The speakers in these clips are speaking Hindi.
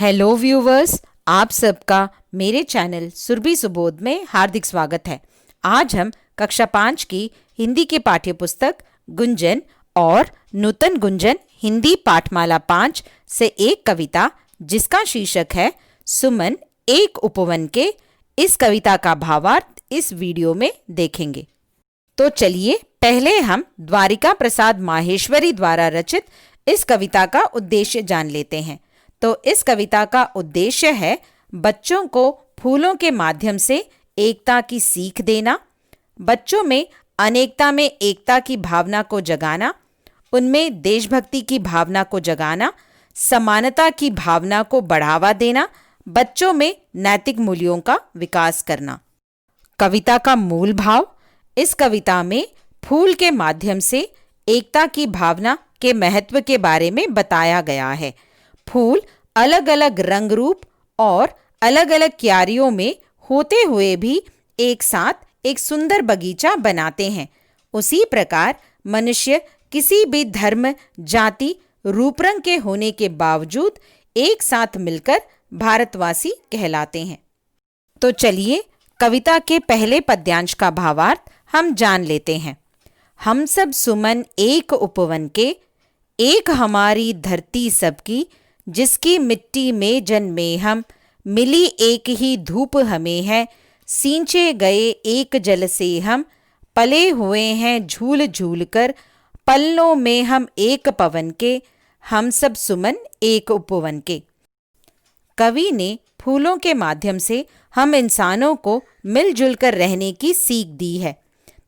हेलो व्यूवर्स, आप सबका मेरे चैनल सुरभि सुबोध में हार्दिक स्वागत है। आज हम कक्षा 5 की हिंदी की पाठ्यपुस्तक गुंजन और नूतन गुंजन हिंदी पाठमाला 5 से एक कविता जिसका शीर्षक है सुमन एक उपवन के, इस कविता का भावार्थ इस वीडियो में देखेंगे। तो चलिए पहले हम द्वारिका प्रसाद माहेश्वरी द्वारा रचित इस कविता का उद्देश्य जान लेते हैं। तो इस कविता का उद्देश्य है बच्चों को फूलों के माध्यम से एकता की सीख देना, बच्चों में अनेकता में एकता की भावना को जगाना, उनमें देशभक्ति की भावना को जगाना, समानता की भावना को बढ़ावा देना, बच्चों में नैतिक मूल्यों का विकास करना। कविता का मूल भाव। इस कविता में फूल के माध्यम से एकता की भावना के महत्व के बारे में बताया गया है। फूल अलग अलग रंग रूप और अलग अलग क्यारियों में होते हुए भी एक साथ एक सुंदर बगीचा बनाते हैं। उसी प्रकार मनुष्य किसी भी धर्म, जाति, रूप रंग के होने के बावजूद एक साथ मिलकर भारतवासी कहलाते हैं। तो चलिए कविता के पहले पद्यांश का भावार्थ हम जान लेते हैं। हम सब सुमन एक उपवन के, एक हमारी धरती सबकी, जिसकी मिट्टी में जन्मे हम, मिली एक ही धूप हमें है, सींचे गए एक जल से हम, पले हुए हैं झूल झूल कर, पलनों में हम एक पवन के, हम सब सुमन एक उपवन के। कवि ने फूलों के माध्यम से हम इंसानों को मिलजुल कर रहने की सीख दी है।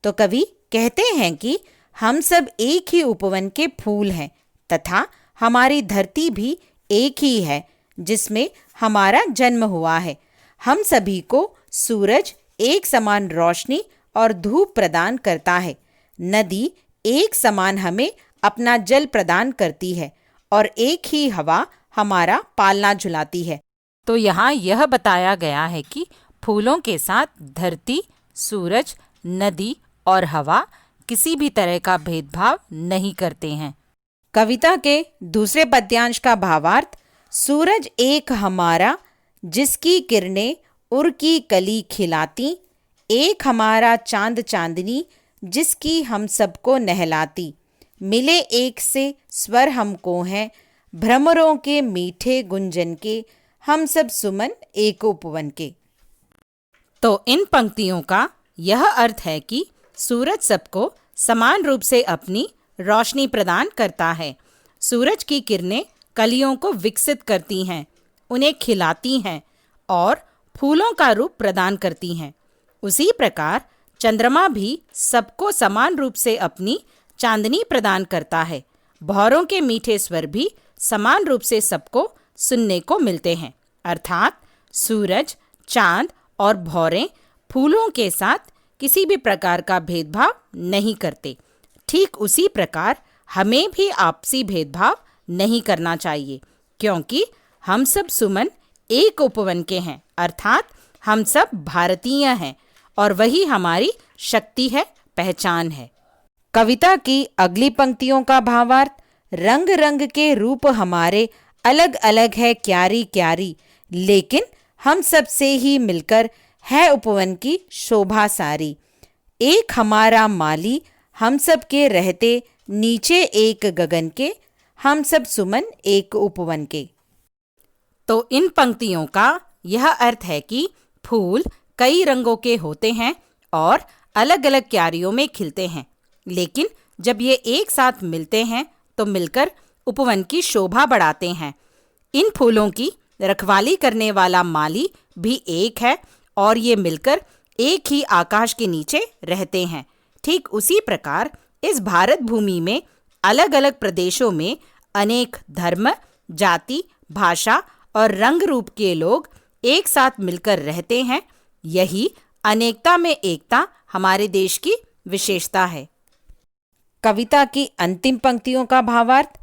तो कवि कहते हैं कि हम सब एक ही उपवन के फूल हैं तथा हमारी धरती भी एक ही है जिसमें हमारा जन्म हुआ है। हम सभी को सूरज एक समान रोशनी और धूप प्रदान करता है। नदी एक समान हमें अपना जल प्रदान करती है और एक ही हवा हमारा पालना झुलाती है। तो यहाँ यह बताया गया है कि फूलों के साथ धरती, सूरज, नदी और हवा किसी भी तरह का भेदभाव नहीं करते हैं। कविता के दूसरे पद्यांश का भावार्थ। सूरज एक हमारा, जिसकी किरणें उर की कली खिलाती, एक हमारा चांद चांदनी, जिसकी हम सबको नहलाती, मिले एक से स्वर हमको हैं, भ्रमरों के मीठे गुंजन के, हम सब सुमन एक उपवन के। तो इन पंक्तियों का यह अर्थ है कि सूरज सबको समान रूप से अपनी रोशनी प्रदान करता है। सूरज की किरणें कलियों को विकसित करती हैं, उन्हें खिलाती हैं और फूलों का रूप प्रदान करती हैं। उसी प्रकार चंद्रमा भी सबको समान रूप से अपनी चांदनी प्रदान करता है। भौरों के मीठे स्वर भी समान रूप से सबको सुनने को मिलते हैं। अर्थात सूरज, चांद और भौरें फूलों के साथ किसी भी प्रकार का भेदभाव नहीं करते। ठीक उसी प्रकार हमें भी आपसी भेदभाव नहीं करना चाहिए, क्योंकि हम सब सुमन एक उपवन के हैं। अर्थात हम सब भारतीय हैं और वही हमारी शक्ति है, पहचान है। कविता की अगली पंक्तियों का भावार्थ। रंग रंग के रूप हमारे अलग अलग है क्यारी क्यारी, लेकिन हम सब से ही मिलकर है उपवन की शोभा सारी। एक हमारा माली, हम सब के रहते नीचे एक गगन के, हम सब सुमन एक उपवन के। तो इन पंक्तियों का यह अर्थ है कि फूल कई रंगों के होते हैं और अलग अलग क्यारियों में खिलते हैं, लेकिन जब ये एक साथ मिलते हैं तो मिलकर उपवन की शोभा बढ़ाते हैं। इन फूलों की रखवाली करने वाला माली भी एक है और ये मिलकर एक ही आकाश के नीचे रहते हैं। ठीक उसी प्रकार इस भारत भूमि में अलग अलग प्रदेशों में अनेक धर्म, जाति, भाषा और रंग रूप के लोग एक साथ मिलकर रहते हैं। यही अनेकता में एकता हमारे देश की विशेषता है। कविता की अंतिम पंक्तियों का भावार्थ।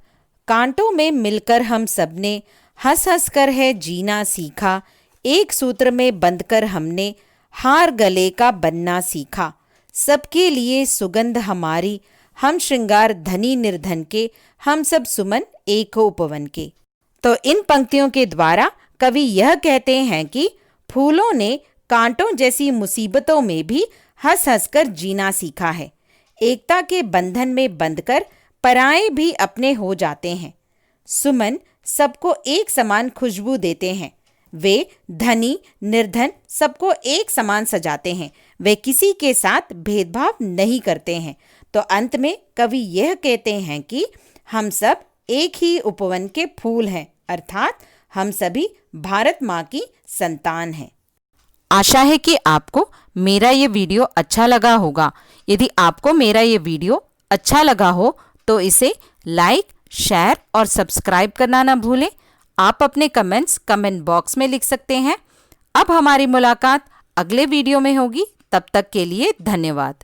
कांटों में मिलकर हम सबने हंस हंस कर है जीना सीखा, एक सूत्र में बंधकर हमने हार गले का बनना सीखा, सबके लिए सुगंध हमारी, हम श्रृंगार धनी निर्धन के, हम सब सुमन एक उपवन के। तो इन पंक्तियों के द्वारा कवि यह कहते हैं कि फूलों ने कांटों जैसी मुसीबतों में भी हंस हंस कर जीना सीखा है। एकता के बंधन में बंधकर पराए भी अपने हो जाते हैं। सुमन सबको एक समान खुशबू देते हैं। वे धनी निर्धन सबको एक समान सजाते हैं। वे किसी के साथ भेदभाव नहीं करते हैं। तो अंत में कवि यह कहते हैं कि हम सब एक ही उपवन के फूल हैं, अर्थात हम सभी भारत माँ की संतान हैं। आशा है कि आपको मेरा ये वीडियो अच्छा लगा होगा। यदि आपको मेरा ये वीडियो अच्छा लगा हो तो इसे लाइक, शेयर और सब्सक्राइब करना ना भूलें। आप अपने कमेंट्स कमेंट बॉक्स में लिख सकते हैं। अब हमारी मुलाकात अगले वीडियो में होगी। तब तक के लिए धन्यवाद।